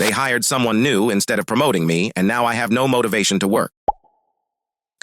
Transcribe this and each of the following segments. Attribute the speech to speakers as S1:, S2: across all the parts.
S1: They hired someone new instead of promoting me, and now I have no motivation to work.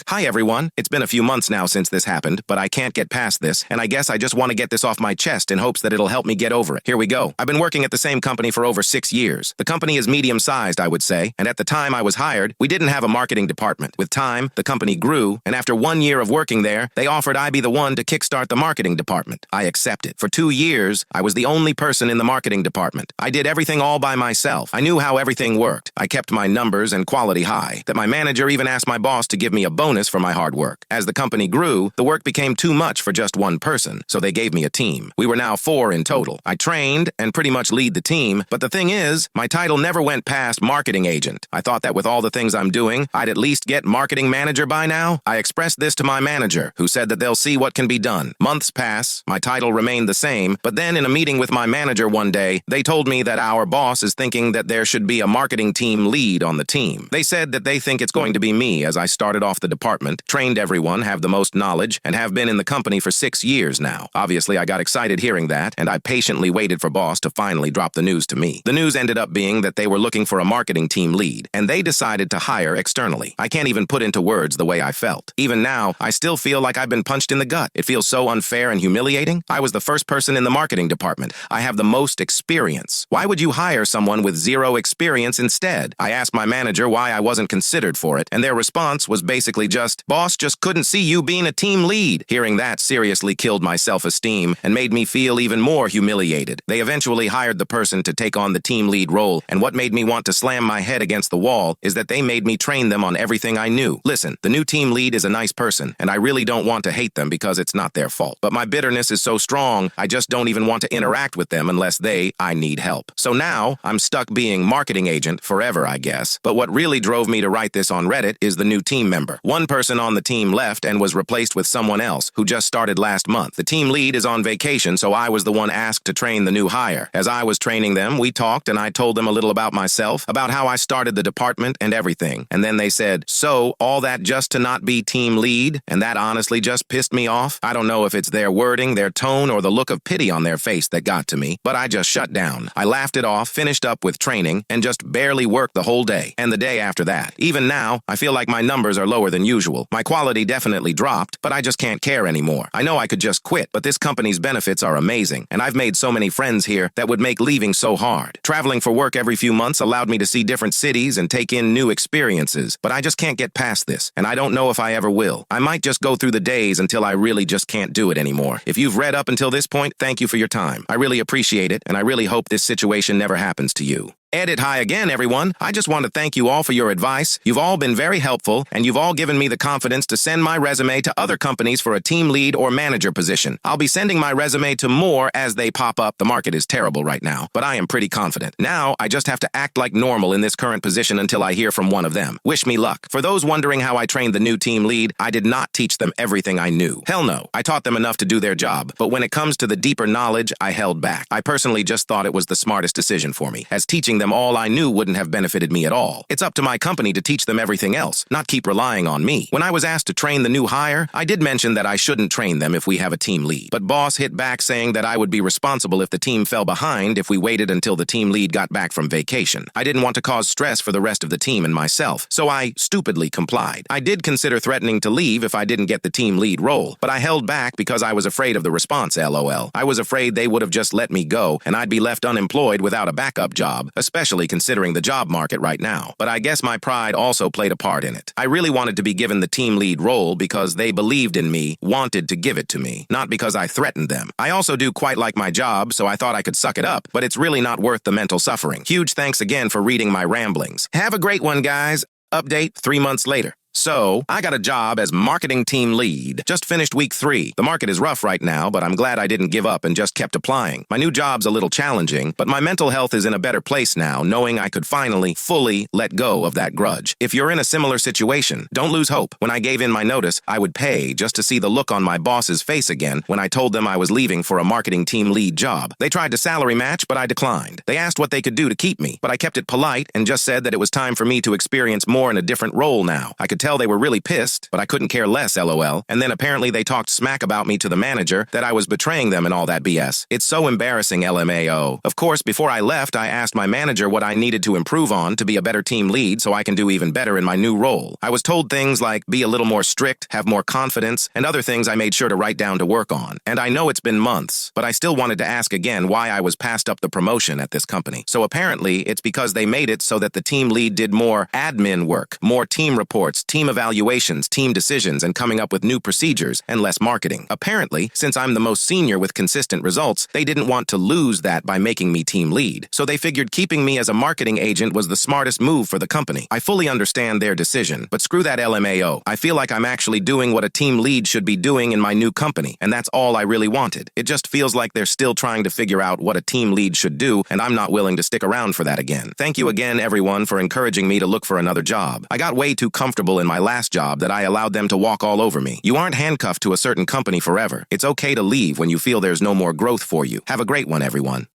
S1: Hi everyone, it's been a few months now since this happened, but I can't get past this, and I guess I just want to get this off my chest in hopes that it'll help me get over it. Here we go. I've been working at the same company for over 6 years. The company is medium-sized, I would say, and at the time I was hired, we didn't have a marketing department. With time, the company grew, and after 1 year of working there, they offered I be the one to kickstart the marketing department. I accepted. For 2 years, I was the only person in the marketing department. I did everything all by myself. I knew how everything worked. I kept my numbers and quality high, that my manager even asked my boss to give me a bonus for my hard work. As the company grew, the work became too much for just one person, so they gave me a team. We were now 4 in total. I trained and pretty much lead the team, but the thing is, my title never went past marketing agent. I thought that with all the things I'm doing, I'd at least get marketing manager by now. I expressed this to my manager, who said that they'll see what can be done. Months pass, my title remained the same, but then in a meeting with my manager one day, they told me that our boss is thinking that there should be a marketing team lead on the team. They said that they think it's going to be me, as I started off the department, trained everyone, have the most knowledge, and have been in the company for 6 years now. Obviously, I got excited hearing that, and I patiently waited for boss to finally drop the news to me. The news ended up being that they were looking for a marketing team lead, and they decided to hire externally. I can't even put into words the way I felt. Even now, I still feel like I've been punched in the gut. It feels so unfair and humiliating. I was the first person in the marketing department. I have the most experience. Why would you hire someone with 0 experience instead? I asked my manager why I wasn't considered for it, and their response was basically just, "Boss just couldn't see you being a team lead." Hearing that seriously killed my self-esteem and made me feel even more humiliated. They eventually hired the person to take on the team lead role, and what made me want to slam my head against the wall is that they made me train them on everything I knew. Listen, the new team lead is a nice person, and I really don't want to hate them because it's not their fault. But my bitterness is so strong, I just don't even want to interact with them unless I need help. So now, I'm stuck being marketing agent forever, I guess. But what really drove me to write this on Reddit is the new team member. One person on the team left and was replaced with someone else who just started last month. The team lead is on vacation, so I was the one asked to train the new hire. As I was training them, we talked and I told them a little about myself, about how I started the department and everything. And then they said, "So, all that just to not be team lead?" And that honestly just pissed me off. I don't know if it's their wording, their tone, or the look of pity on their face that got to me, but I just shut down. I laughed it off, finished up with training, and just barely worked the whole day. And the day after that. Even now, I feel like my numbers are lower than usual. My quality definitely dropped, but I just can't care anymore. I know I could just quit, but this company's benefits are amazing, and I've made so many friends here that would make leaving so hard. Traveling for work every few months allowed me to see different cities and take in new experiences, but I just can't get past this, and I don't know if I ever will. I might just go through the days until I really just can't do it anymore. If you've read up until this point, thank you for your time. I really appreciate it, and I really hope this situation never happens to you. Edit hi again, everyone. I just want to thank you all for your advice. You've all been very helpful, and you've all given me the confidence to send my resume to other companies for a team lead or manager position. I'll be sending my resume to more as they pop up. The market is terrible right now, but I am pretty confident. Now, I just have to act like normal in this current position until I hear from one of them. Wish me luck. For those wondering how I trained the new team lead, I did not teach them everything I knew. Hell no. I taught them enough to do their job, but when it comes to the deeper knowledge, I held back. I personally just thought it was the smartest decision for me, as teaching them all I knew wouldn't have benefited me at all. It's up to my company to teach them everything else, not keep relying on me. When I was asked to train the new hire, I did mention that I shouldn't train them if we have a team lead. But boss hit back saying that I would be responsible if the team fell behind if we waited until the team lead got back from vacation. I didn't want to cause stress for the rest of the team and myself, so I stupidly complied. I did consider threatening to leave if I didn't get the team lead role, but I held back because I was afraid of the response, lol. I was afraid they would have just let me go and I'd be left unemployed without a backup job, especially considering the job market right now. But I guess my pride also played a part in it. I really wanted to be given the team lead role because they believed in me, wanted to give it to me, not because I threatened them. I also do quite like my job, so I thought I could suck it up, but it's really not worth the mental suffering. Huge thanks again for reading my ramblings. Have a great one, guys. Update 3 months later. So, I got a job as marketing team lead. Just finished week 3. The market is rough right now, but I'm glad I didn't give up and just kept applying. My new job's a little challenging, but my mental health is in a better place now, knowing I could finally, fully let go of that grudge. If you're in a similar situation, don't lose hope. When I gave in my notice, I would pay just to see the look on my boss's face again when I told them I was leaving for a marketing team lead job. They tried to salary match, but I declined. They asked what they could do to keep me, but I kept it polite and just said that it was time for me to experience more in a different role now. I could could tell they were really pissed, but I couldn't care less, lol. And then apparently they talked smack about me to the manager, that I was betraying them and all that BS. It's so embarrassing, LMAO. Of course, before I left, I asked my manager what I needed to improve on to be a better team lead so I can do even better in my new role. I was told things like be a little more strict, have more confidence, and other things I made sure to write down to work on. And I know it's been months, but I still wanted to ask again why I was passed up the promotion at this company. So apparently, it's because they made it so that the team lead did more admin work, more team reports, team evaluations, team decisions, and coming up with new procedures, and less marketing. Apparently, since I'm the most senior with consistent results, they didn't want to lose that by making me team lead. So they figured keeping me as a marketing agent was the smartest move for the company. I fully understand their decision, but screw that LMAO. I feel like I'm actually doing what a team lead should be doing in my new company, and that's all I really wanted. It just feels like they're still trying to figure out what a team lead should do, and I'm not willing to stick around for that again. Thank you again, everyone, for encouraging me to look for another job. I got way too comfortable in my last job that I allowed them to walk all over me. You aren't handcuffed to a certain company forever. It's okay to leave when you feel there's no more growth for you. Have a great one, everyone.